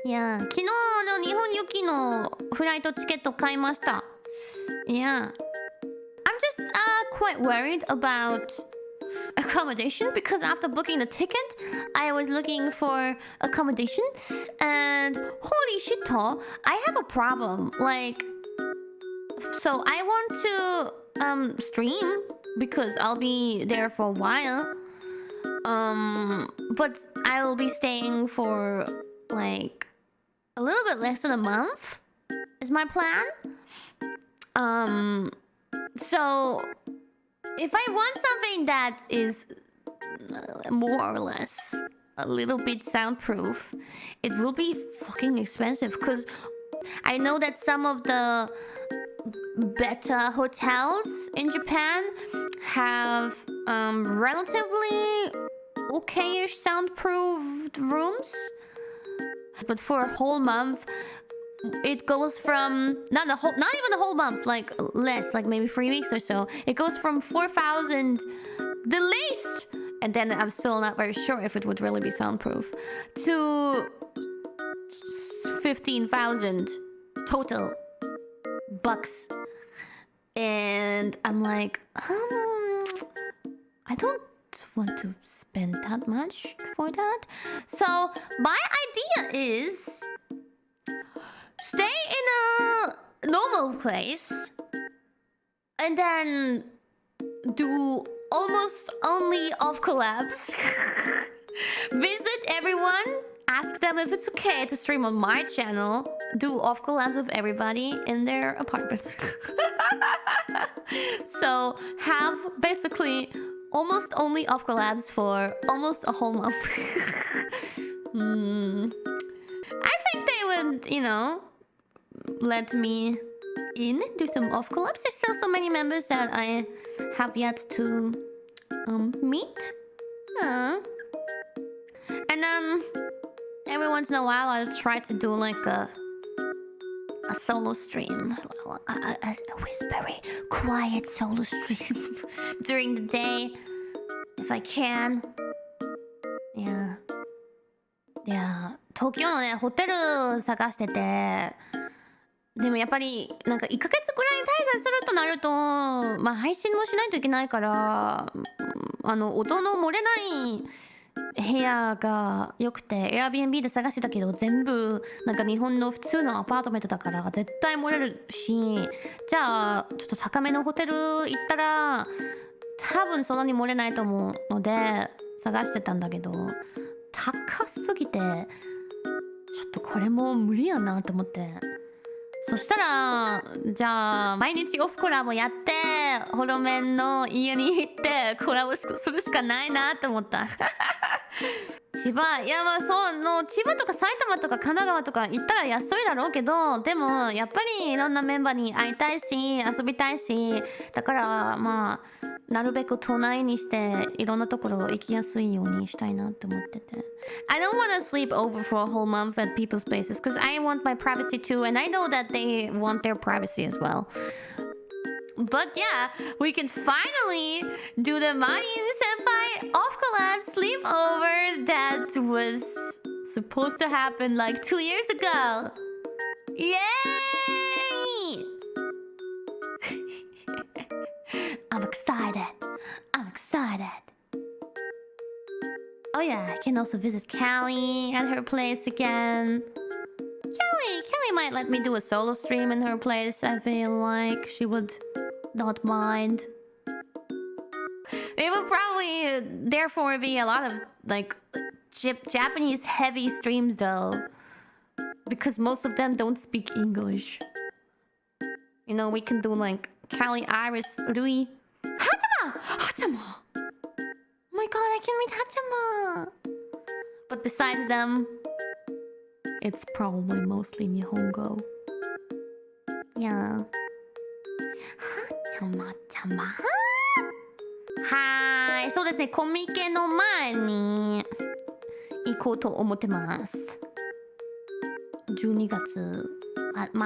いや、昨日の日本行きのフライトチケット買いました。いや、I'm just quite worried about accommodation because after booking the ticket, I was looking for accommodation and holy shit, I have a problem. Like, so I want to stream because I'll be there for a while. But I'll be staying for like a little bit less than a month is my plan. So if I want something that is more or less a little bit soundproof, it will be fucking expensive because I know that some of the better hotels in Japan have relatively okay-ish soundproofed rooms, but for a whole month it goes from not even the whole month, like less, like maybe 3 weeks or so. It goes from 4,000 the least, and then I'm still not very sure if it would really be soundproof, to 15,000 total bucks. And I'm like, I don't want to spend that much for that. So my idea is stay in a normal place and then do almost only off collabs. Visit everyone, ask them if it's okay to stream on my channel, do off collabs of everybody in their apartments. So have basically almost only off collabs for almost a whole month. I think they would, you know, let me in, do some off collabs. There's still so many members that I have yet to meet. And then every once in a while I'll try to do like a solo stream, a whispery, quiet solo stream during the day if I can. Yeah. いや、東京のね、ホテル探してて、でもやっぱりなんか1ヶ月ぐらい滞在するとなると、まあ配信もしないといけないから、音の漏れない部屋が良くて Airbnb で探してたけど、全部なんか日本の普通のアパートメントだから絶対漏れるし、じゃあちょっと高めのホテル行ったら多分そんなに漏れないと思うので探してたんだけど、高すぎてちょっとこれもう無理やなと思って、そしたらじゃあ毎日オフコラボやってホロメンの家に行ってコラボするしかないなと思った。千葉、いやまあそうの千葉とか埼玉とか神奈川とか行ったら安いだろうけど、でもやっぱりいろんなメンバーに会いたいし遊びたいし、だからまあなるべく都内にしていろんなところ行きやすいようにしたいなって思ってて。I don't want to sleep over for a whole month at people's places because I want my privacy too, and I know that they want their privacy as well. But yeah, we can finally do the Marin Senpai off collab sleepover that was supposed to happen like 2 years ago. Yay! I'm excited. I'm excited. Oh yeah, I can also visit Callie at her place again. Kelly might let me do a solo stream in her place. I feel like she would not mind. It would probably therefore be a lot of like Japanese heavy streams though, because most of them don't speak English. You know, we can do like Callie, Iris, Rui, Hachama! Oh my god, I can meet Hachama! But besides them, it's probably mostly Nihongo. Yeah. Hachama-chama? はーい、そうですね、コミケの前に行こうと思ってます。12月末